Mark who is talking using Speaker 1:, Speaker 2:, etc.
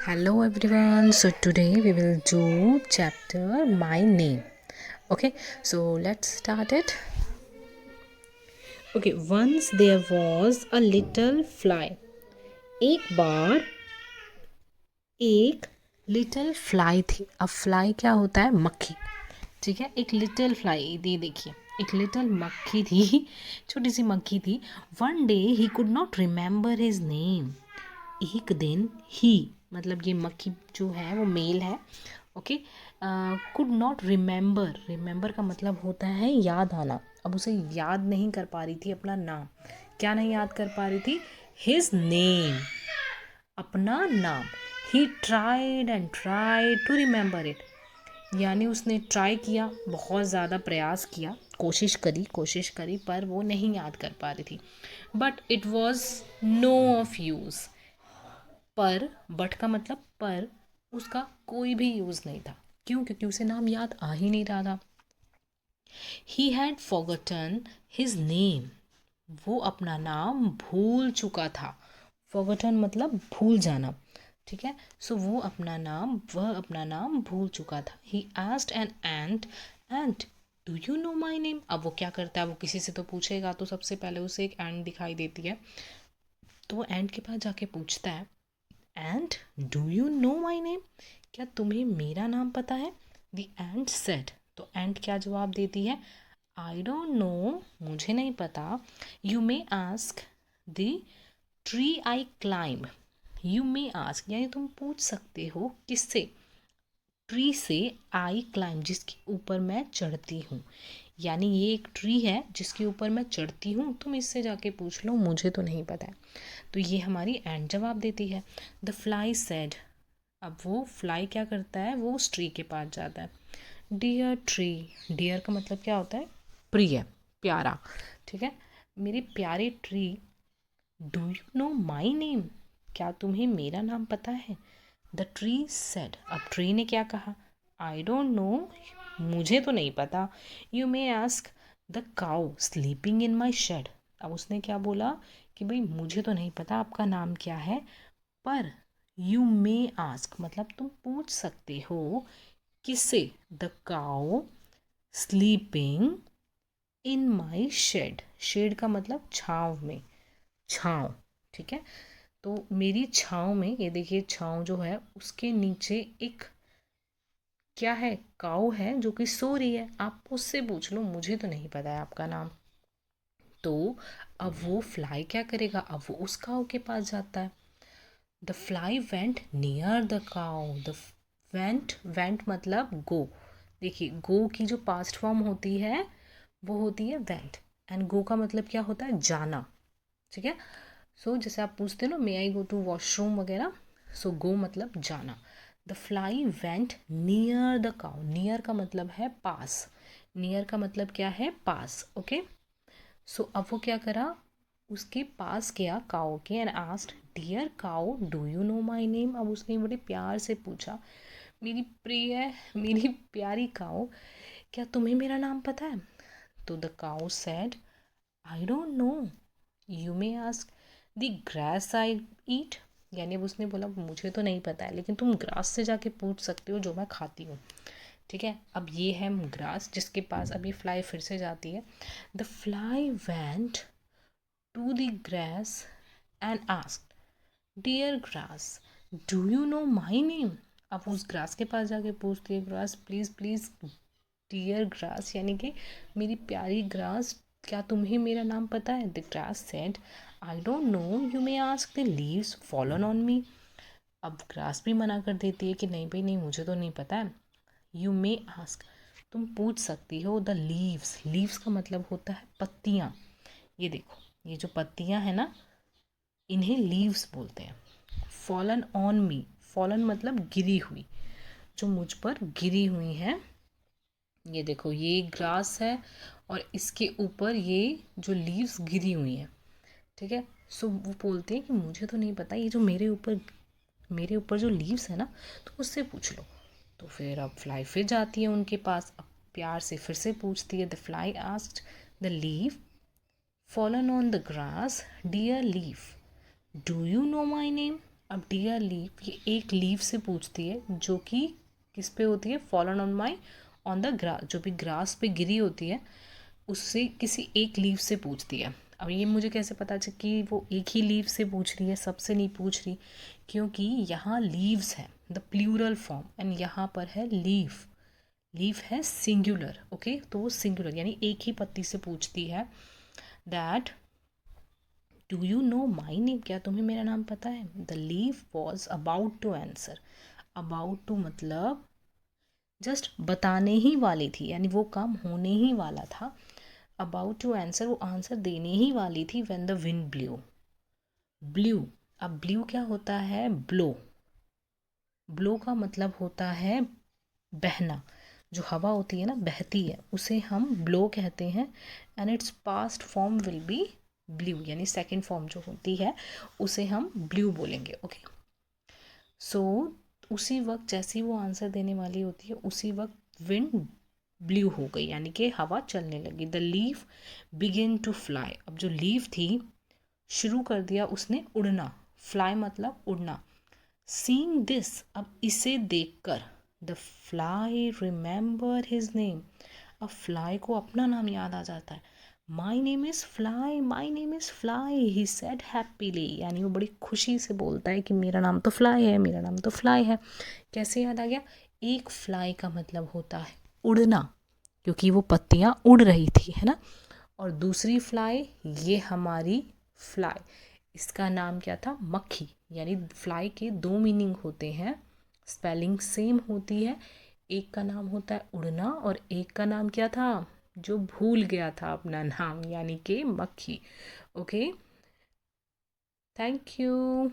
Speaker 1: Hello everyone. So today we will do chapter My Name. Okay, so let's start it. Okay, once there was a little fly. एक बार एक little fly थी. अब fly क्या होता है? मक्खी. ठीक है, एक लिटिल फ्लाई, ये देखिए, एक लिटिल मक्खी थी, छोटी सी मक्खी थी. One day he could not remember his name. एक दिन ही, मतलब ये मक्खी जो है वो मेल है. Okay, could not remember. Remember का मतलब होता है याद आना. अब उसे याद नहीं कर पा रही थी अपना नाम. क्या नहीं याद कर पा रही थी? हिज नेम, अपना नाम. He tried and tried to remember it. यानी उसने ट्राई किया, बहुत ज़्यादा प्रयास किया, कोशिश करी पर वो नहीं याद कर पा रही थी. But it was no of use. पर, बट का मतलब पर, उसका कोई भी यूज़ नहीं था. क्यों? क्योंकि उसे नाम याद आ ही नहीं रहा था. He had forgotten his name. वो अपना नाम भूल चुका था. फॉरगॉटन मतलब भूल जाना. ठीक है, सो वह अपना नाम भूल चुका था. He asked an ant, ant do you know my name. अब वो क्या करता है? वो किसी से तो पूछेगा, तो सबसे पहले उसे एक एंट दिखाई देती है, तो वो एंट के पास जाके पूछता है, and do you know my name. क्या तुम्हें मेरा नाम पता है? The ant said. तो एंट क्या जवाब देती है? आई डोंट नो, मुझे नहीं पता. You may ask the tree I climb. You may ask यानी तुम पूछ सकते हो. किससे? ट्री से. आई क्लाइंब, जिसके ऊपर मैं चढ़ती हूँ. यानी ये एक ट्री है जिसके ऊपर मैं चढ़ती हूँ, तुम इससे जाके पूछ लो, मुझे तो नहीं पता है. तो ये हमारी एंड जवाब देती है. The fly said. अब वो फ्लाई क्या करता है? वो उस ट्री के पास जाता है. Dear tree. डियर का मतलब क्या होता है? प्रिय, प्यारा. ठीक है, मेरे प्यारे tree, do you know my name. क्या तुम्हें मेरा नाम पता है? The tree said. अब ट्री ने क्या कहा? आई डोंट नो, मुझे तो नहीं पता. You may ask the cow sleeping in my shed. अब उसने क्या बोला कि भाई मुझे तो नहीं पता आपका नाम क्या है, पर यू मे आस्क मतलब तुम पूछ सकते हो. किससे? The cow sleeping in my shed. Shed का मतलब छाँव में, छाँव. ठीक है, तो मेरी छाँव में, ये देखिए छाँव जो है उसके नीचे एक क्या है? काऊ है जो कि सो रही है. आप उससे पूछ लो, मुझे तो नहीं पता है आपका नाम. तो अब वो फ्लाई क्या करेगा? अब वो उस काऊ के पास जाता है. The fly went near the cow. The went मतलब गो. देखिए, गो की जो पास्ट फॉर्म होती है वो होती है वेंट, एंड गो का मतलब क्या होता है? जाना. ठीक है, सो जैसे आप पूछते हो ना, मे आई गो टू वॉशरूम वगैरह, सो गो मतलब जाना. The fly went near the cow. Near का मतलब है पास. नियर का मतलब क्या है? पास. ओके, सो अब वो क्या करा? उसके पास गया काऊ के, and asked, dear cow do you know my name. अब उसने बड़े प्यार से पूछा, मेरी प्रिय, मेरी प्यारी काऊ, क्या तुम्हें मेरा नाम पता है? तो the cow said, I don't know, you may ask the grass I eat. यानी अब उसने बोला मुझे तो नहीं पता है, लेकिन तुम ग्रास से जाके पूछ सकते हो जो मैं खाती हूँ. ठीक है, अब ये है ग्रास जिसके पास अभी फ्लाई फिर से जाती है. The fly went to the grass and asked, dear grass do you know my name. अब उस ग्रास के पास जाके पूछती है, grass please please, dear grass यानी कि मेरी प्यारी ग्रास, क्या तुम्हें मेरा नाम पता है? The grass said, I don't know, you may ask the leaves fallen on me. अब ग्रास भी मना कर देती है कि नहीं भाई नहीं, मुझे तो नहीं पता है. यू मे आस्क, तुम पूछ सकती हो. The leaves. लीव्स का मतलब होता है पत्तियाँ. ये देखो, ये जो पत्तियाँ हैं ना, इन्हें लीव्स बोलते हैं. Fallen on me. फॉलन मतलब गिरी हुई, जो मुझ पर गिरी हुई हैं. ये देखो, ये ग्रास है और इसके ऊपर ये जो लीव्स गिरी हुई हैं. ठीक है, सो वो बोलते हैं कि मुझे तो नहीं पता, ये जो मेरे ऊपर जो लीव्स है ना, तो उससे पूछ लो. तो फिर अब फ्लाई फिर जाती है उनके पास. अब प्यार से फिर से पूछती है. The fly asked the leave fallen on the grass, dear leaf do you know my name. अब डियर लीफ ये एक लीफ से पूछती है जो कि किस पे होती है, फॉलन ऑन द ग्रास, जो भी ग्रास पे गिरी होती है उससे किसी एक लीफ से पूछती है। अब ये मुझे कैसे पता चल कि वो एक ही लीफ से पूछ रही है, सबसे नहीं पूछ रही, क्योंकि यहाँ लीव्स है द प्लूरल फॉर्म एंड यहाँ पर है लीफ, लीफ है सिंगुलर। ओके, तो वो सिंगुलर यानी एक ही पत्ती से पूछती है that do you know my name, क्या तुम्हें मेरा नाम पता है। The leaf was about to answer, about to मतलब जस्ट बताने ही वाली थी, यानी वो काम होने ही वाला था। अबाउट टू आंसर, वो आंसर देने ही वाली थी। When the wind blue, blue, अब ब्ल्यू क्या होता है, ब्लो, ब्लो का मतलब होता है बहना, जो हवा होती है ना बहती है उसे हम ब्लो कहते हैं। And its past form will be blue, यानी सेकेंड फॉर्म जो होती है उसे हम ब्ल्यू बोलेंगे। ओके, सो उसी वक्त जैसे ही वो आंसर देने वाली होती है उसी वक्त विंड ब्ल्यू हो गई, यानी कि हवा चलने लगी। The leaf begin to fly, अब जो लीफ थी शुरू कर दिया उसने उड़ना, फ्लाई मतलब उड़ना। सीइंग दिस, अब इसे देखकर, the fly remember his name, अब फ्लाई को अपना नाम याद आ जाता है। My name is fly, my name is fly, he said happily, यानी वो बड़ी खुशी से बोलता है कि मेरा नाम तो फ्लाई है, मेरा नाम तो फ्लाई है। कैसे याद आ गया, एक फ्लाई का मतलब होता है उड़ना, क्योंकि वो पत्तियाँ उड़ रही थी, है ना। और दूसरी फ्लाई, ये हमारी फ्लाई, इसका नाम क्या था, मक्खी। यानी फ्लाई के दो मीनिंग होते हैं, स्पेलिंग सेम होती है। एक का नाम होता है उड़ना और एक का नाम क्या था, जो भूल गया था अपना नाम, यानी कि मक्खी। Okay, thank you.